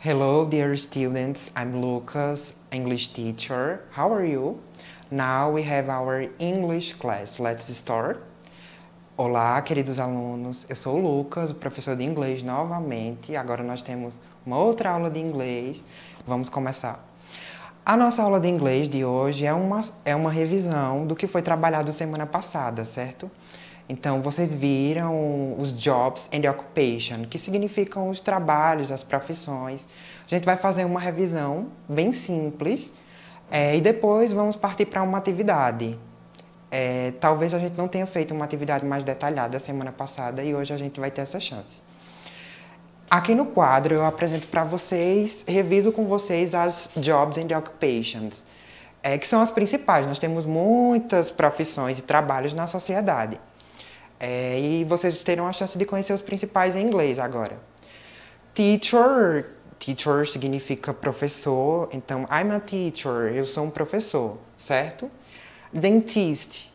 Hello, dear students. I'm Lucas, English teacher. How are you? Now we have our English class. Let's start. Olá, queridos alunos. Eu sou o Lucas, o professor de inglês novamente. Agora nós temos uma outra aula de inglês. Vamos começar. A nossa aula de inglês de hoje é uma revisão do que foi trabalhado semana passada, certo? Então, vocês viram os jobs and occupation, que significam os trabalhos, as profissões. A gente vai fazer uma revisão bem simples e depois vamos partir para uma atividade. Talvez a gente não tenha feito uma atividade mais detalhada semana passada e hoje a gente vai ter essa chance. Aqui no quadro eu apresento para vocês, reviso com vocês as jobs and occupations, que são as principais. Nós temos muitas profissões e trabalhos na sociedade. E vocês terão a chance de conhecer os principais em inglês agora. Teacher significa professor, então I'm a teacher, eu sou um professor, certo? Dentist,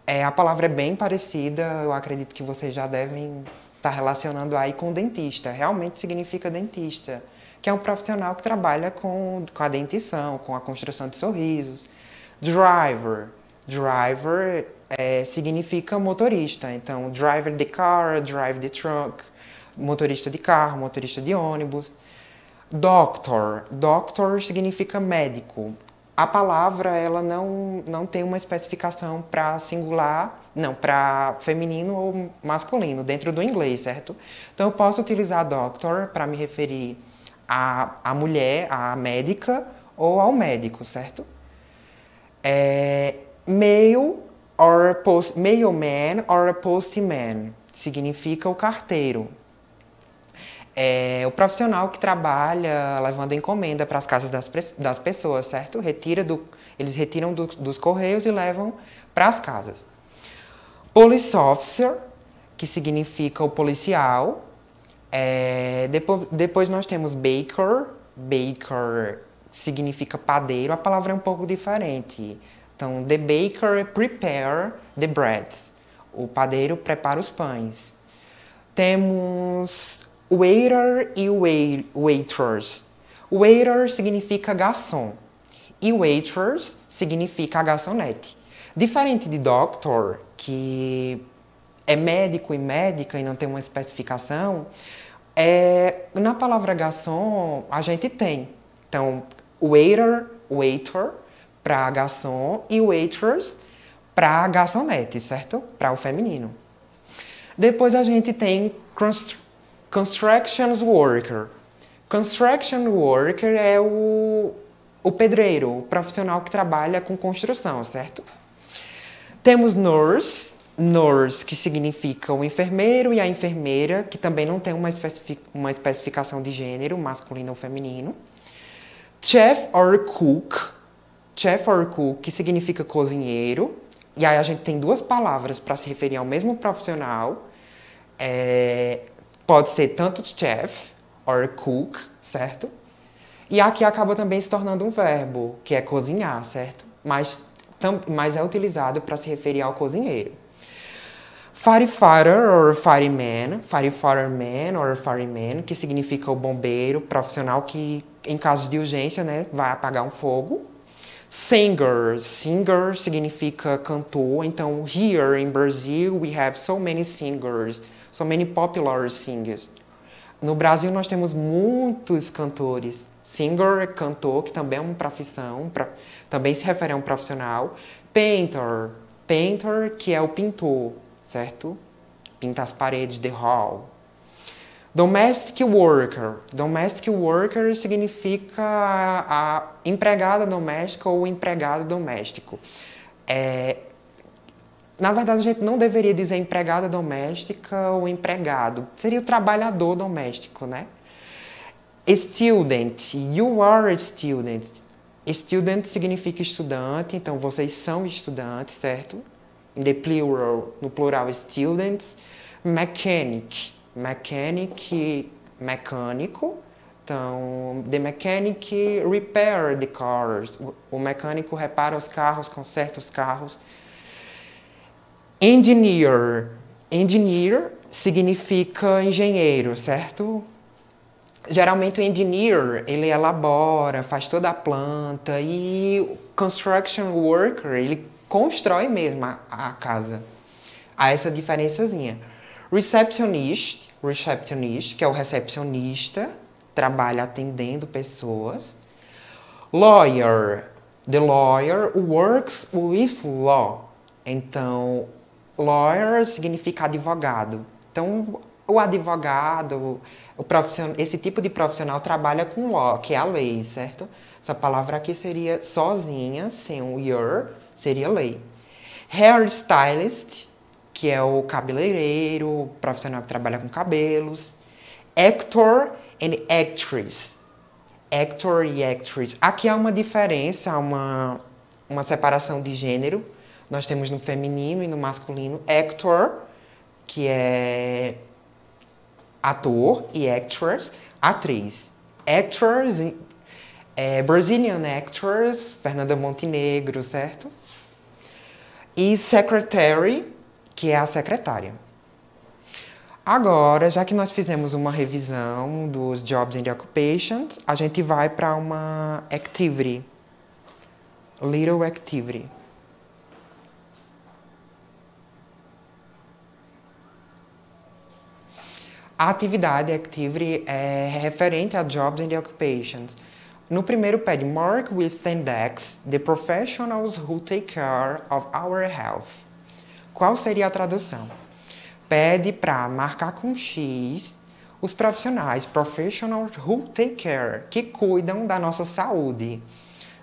a palavra é bem parecida, eu acredito que vocês já devem estar relacionando aí com dentista, realmente significa dentista, que é um profissional que trabalha com a dentição, com a construção de sorrisos. Driver significa motorista, então driver the car, drive the truck, motorista de carro, motorista de ônibus. Doctor significa médico. A palavra ela não tem uma especificação para singular, não, para feminino ou masculino dentro do inglês, certo? Então eu posso utilizar doctor para me referir à mulher, à médica ou ao médico, certo? Mailman or a postman significa o carteiro. O profissional que trabalha levando encomenda para as casas das pessoas, certo? Eles retiram dos correios e levam para as casas. Police officer, que significa o policial. Depois nós temos baker. Baker significa padeiro. A palavra é um pouco diferente. Então, the baker prepare the breads. O padeiro prepara os pães. Temos waiter e waitress. Waiter significa garçom e waitress significa a garçonete. Diferente de doctor, que é médico e médica e não tem uma especificação, na palavra garçom a gente tem. Então, waiter para garçom e waitress para garçonete, certo? Para o feminino. Depois a gente tem construction worker. Construction worker é o pedreiro, o profissional que trabalha com construção, certo? Temos nurse, que significa o enfermeiro e a enfermeira, que também não tem uma especificação de gênero, masculino ou feminino. Chef or cook, que significa cozinheiro. E aí a gente tem duas palavras para se referir ao mesmo profissional. Pode ser tanto chef or cook, certo? E aqui acaba também se tornando um verbo, que é cozinhar, certo? Mas é utilizado para se referir ao cozinheiro. Firefighter or fireman or fireman, que significa o bombeiro, profissional que, em caso de urgência, né, vai apagar um fogo. Singer significa cantor, então here in Brazil we have so many singers, so many popular singers. No Brasil nós temos muitos cantores. Singer é cantor, que também é uma profissão, também se refere a um profissional. Painter, que é o pintor, certo? Pinta as paredes de hall. Domestic worker significa a empregada doméstica ou o empregado doméstico. Na verdade, a gente não deveria dizer empregada doméstica ou empregado. Seria o trabalhador doméstico, né? Student. You are a student. Student significa estudante, então vocês são estudantes, certo? In the plural, no plural, students. Mecânico. Então, the mechanic repair the cars. O mecânico repara os carros, conserta os carros. Engineer significa engenheiro, certo? Geralmente o engineer, ele elabora, faz toda a planta e o construction worker, ele constrói mesmo a casa. Há essa diferençazinha. Receptionist, que é o recepcionista, trabalha atendendo pessoas. Lawyer, the lawyer works with law. Então, lawyer significa advogado. Então, o advogado, esse tipo de profissional trabalha com law, que é a lei, certo? Essa palavra aqui seria sozinha, sem o your, seria lei. Hairstylist, que é o cabeleireiro, o profissional que trabalha com cabelos. Actor and actress. Actor e actress. Aqui há uma diferença, uma separação de gênero. Nós temos no feminino e no masculino. Actor, que é ator, e actress, atriz. Actors, Brazilian actors, Fernanda Montenegro, certo? E secretary, que é a secretária. Agora, já que nós fizemos uma revisão dos Jobs and Occupations, a gente vai para uma activity. Little activity. A atividade activity é referente a Jobs and Occupations. No primeiro pede mark with index the professionals who take care of our health. Qual seria a tradução? Pede para marcar com X os profissionais, professionals who take care, que cuidam da nossa saúde.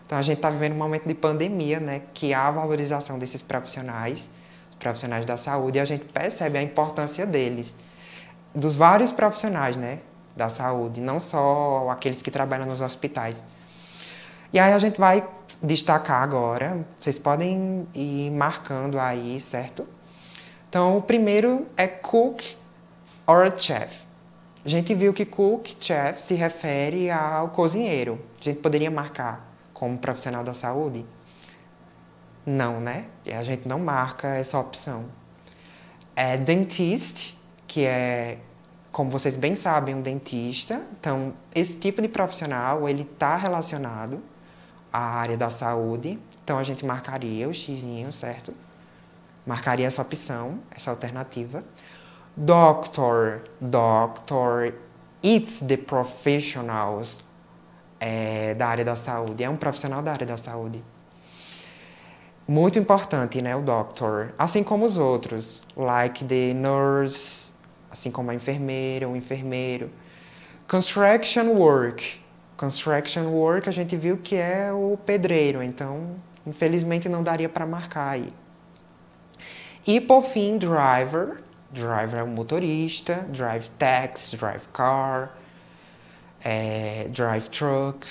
Então, a gente está vivendo um momento de pandemia, né, que há a valorização desses profissionais, os profissionais da saúde, e a gente percebe a importância deles, dos vários profissionais, né, da saúde, não só aqueles que trabalham nos hospitais. E aí a gente vai destacar agora, vocês podem ir marcando aí, certo? Então, o primeiro é cook or chef. A gente viu que cook, chef, se refere ao cozinheiro. A gente poderia marcar como profissional da saúde? Não, né? A gente não marca essa opção. É dentist, que é, como vocês bem sabem, um dentista. Então, esse tipo de profissional, ele está relacionado à área da saúde. Então, a gente marcaria o xizinho, certo? Marcaria essa opção, essa alternativa. Doctor, it's the professionals da área da saúde. É um profissional da área da saúde. Muito importante, né, o doctor. Assim como os outros, like the nurse, assim como a enfermeira, o enfermeiro. Construction work. Construction work a gente viu que é o pedreiro, então, infelizmente, não daria para marcar aí. E, por fim, driver. Driver é o motorista. Drive taxi, drive car, drive truck.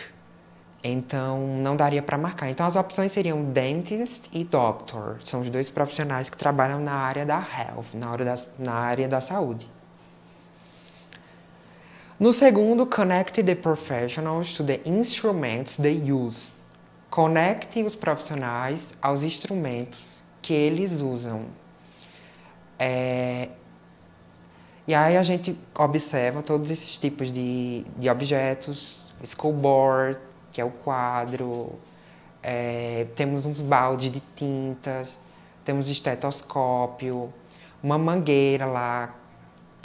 Então, não daria para marcar. Então, as opções seriam dentist e doctor. São os dois profissionais que trabalham na área da health, na área da saúde. No segundo, connect the professionals to the instruments they use. Conecte os profissionais aos instrumentos que eles usam. E aí a gente observa todos esses tipos de objetos, scoreboard, que é o quadro, temos uns baldes de tintas, temos estetoscópio, uma mangueira lá,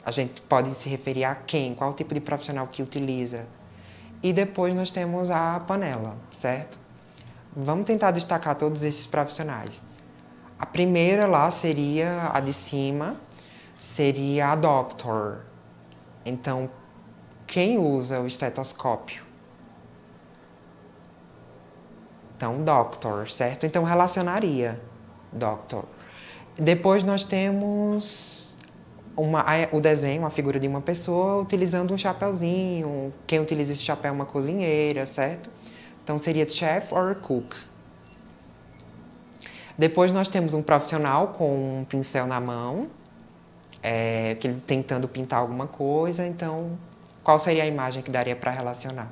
a gente pode se referir a quem, qual o tipo de profissional que utiliza. E depois nós temos a panela, certo? Vamos tentar destacar todos esses profissionais. A primeira lá seria a de cima, seria a doctor. Então, quem usa o estetoscópio? Então, doctor, certo? Então, relacionaria doctor. Depois nós temos o desenho, a figura de uma pessoa utilizando um chapéuzinho. Quem utiliza esse chapéu é uma cozinheira, certo? Então, seria chef or cook. Depois nós temos um profissional com um pincel na mão, que ele tentando pintar alguma coisa. Então, qual seria a imagem que daria para relacionar?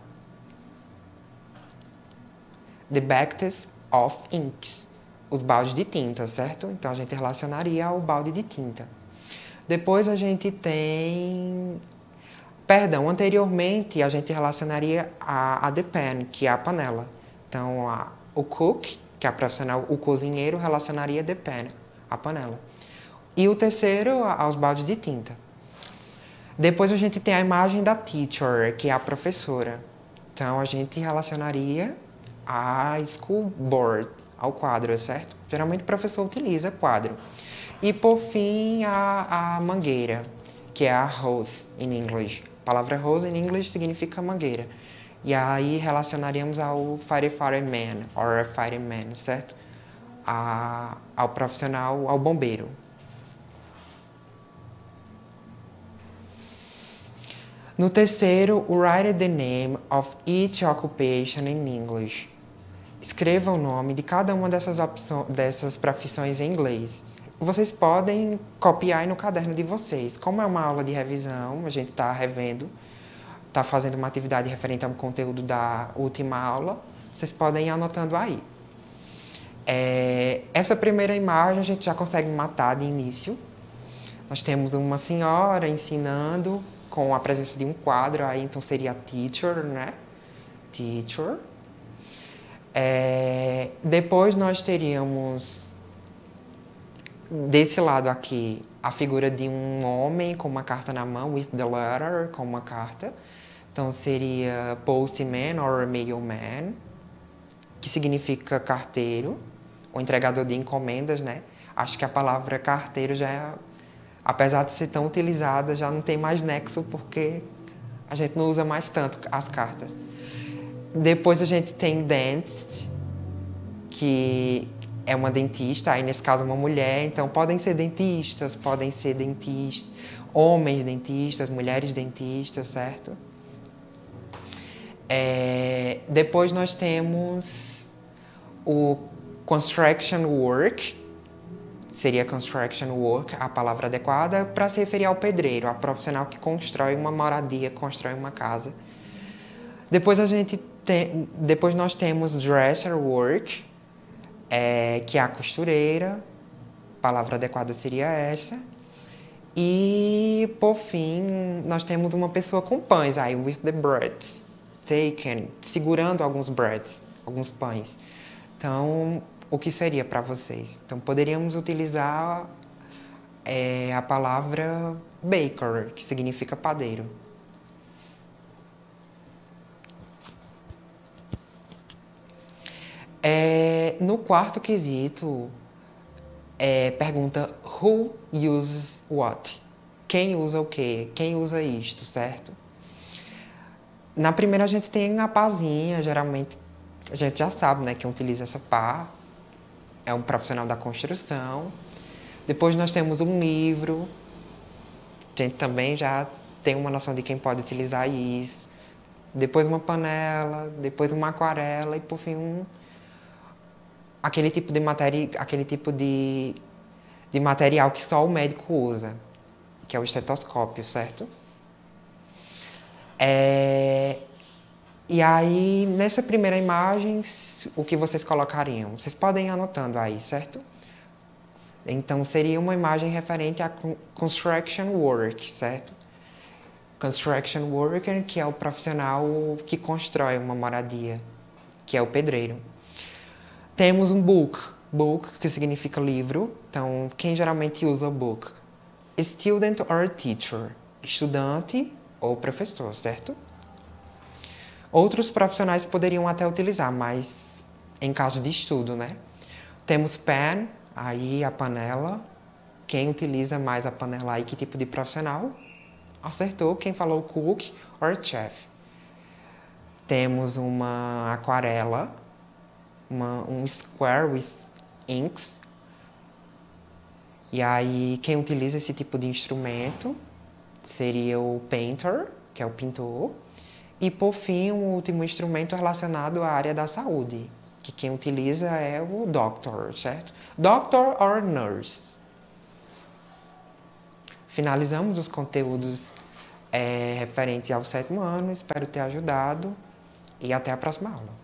The buckets of inks. Os baldes de tinta, certo? Então, a gente relacionaria ao balde de tinta. Depois a gente tem Perdão, anteriormente a gente relacionaria a the pan, que é a panela. Então, o cook, que é a profissional, o cozinheiro, relacionaria the pan, a panela. E o terceiro, aos baldes de tinta. Depois a gente tem a imagem da teacher, que é a professora. Então, a gente relacionaria a school board, ao quadro, certo? Geralmente o professor utiliza quadro. E, por fim, a mangueira, que é a hose, em inglês. A palavra hose, em inglês, significa mangueira. E aí relacionaríamos ao fireman, or a fireman, certo? Ao profissional, ao bombeiro. No terceiro, write the name of each occupation in English. Escreva o nome de cada uma dessas profissões em inglês. Vocês podem copiar aí no caderno de vocês. Como é uma aula de revisão, a gente está revendo, está fazendo uma atividade referente ao conteúdo da última aula, vocês podem ir anotando aí. Essa primeira imagem a gente já consegue matar de início. Nós temos uma senhora ensinando com a presença de um quadro, aí então seria teacher, né? Teacher. Depois nós teríamos, desse lado aqui, a figura de um homem com uma carta na mão, with the letter, com uma carta. Então seria postman or mailman, que significa carteiro, ou entregador de encomendas, né? Acho que a palavra carteiro já é, apesar de ser tão utilizada, já não tem mais nexo, porque a gente não usa mais tanto as cartas. Depois a gente tem dentist, que é uma dentista, aí nesse caso uma mulher, então podem ser dentistas, homens dentistas, mulheres dentistas, certo? Depois nós temos o construction work, seria construction work, a palavra adequada, para se referir ao pedreiro, a profissional que constrói uma moradia, constrói uma casa. Depois nós temos dresser work, que é a costureira, a palavra adequada seria essa. E, por fim, nós temos uma pessoa com pães, aí, with the breads, taken, segurando alguns breads, alguns pães. Então, o que seria para vocês? Então, poderíamos utilizar a palavra baker, que significa padeiro. No quarto quesito, pergunta who uses what? Quem usa o quê? Quem usa isto, certo? Na primeira a gente tem a pazinha, geralmente a gente já sabe, né, quem utiliza essa pá. É um profissional da construção. Depois nós temos um livro. A gente também já tem uma noção de quem pode utilizar isso. Depois uma panela, depois uma aquarela e, por fim, aquele tipo de material que só o médico usa, que é o estetoscópio, certo? E aí, nessa primeira imagem, o que vocês colocariam? Vocês podem ir anotando aí, certo? Então, seria uma imagem referente a construction work, certo? Construction worker, que é o profissional que constrói uma moradia, que é o pedreiro. Temos um book, que significa livro. Então, quem geralmente usa book? Student or teacher, estudante ou professor, certo? Outros profissionais poderiam até utilizar, mas em caso de estudo, né? Temos pan, aí a panela. Quem utiliza mais a panela aí, que tipo de profissional? Acertou, quem falou cook or chef. Temos uma aquarela, um square with inks. E aí, quem utiliza esse tipo de instrumento seria o painter, que é o pintor. E, por fim, um último instrumento relacionado à área da saúde, que quem utiliza é o doctor, certo? Doctor or nurse. Finalizamos os conteúdos referentes ao 7º ano. Espero ter ajudado e até a próxima aula.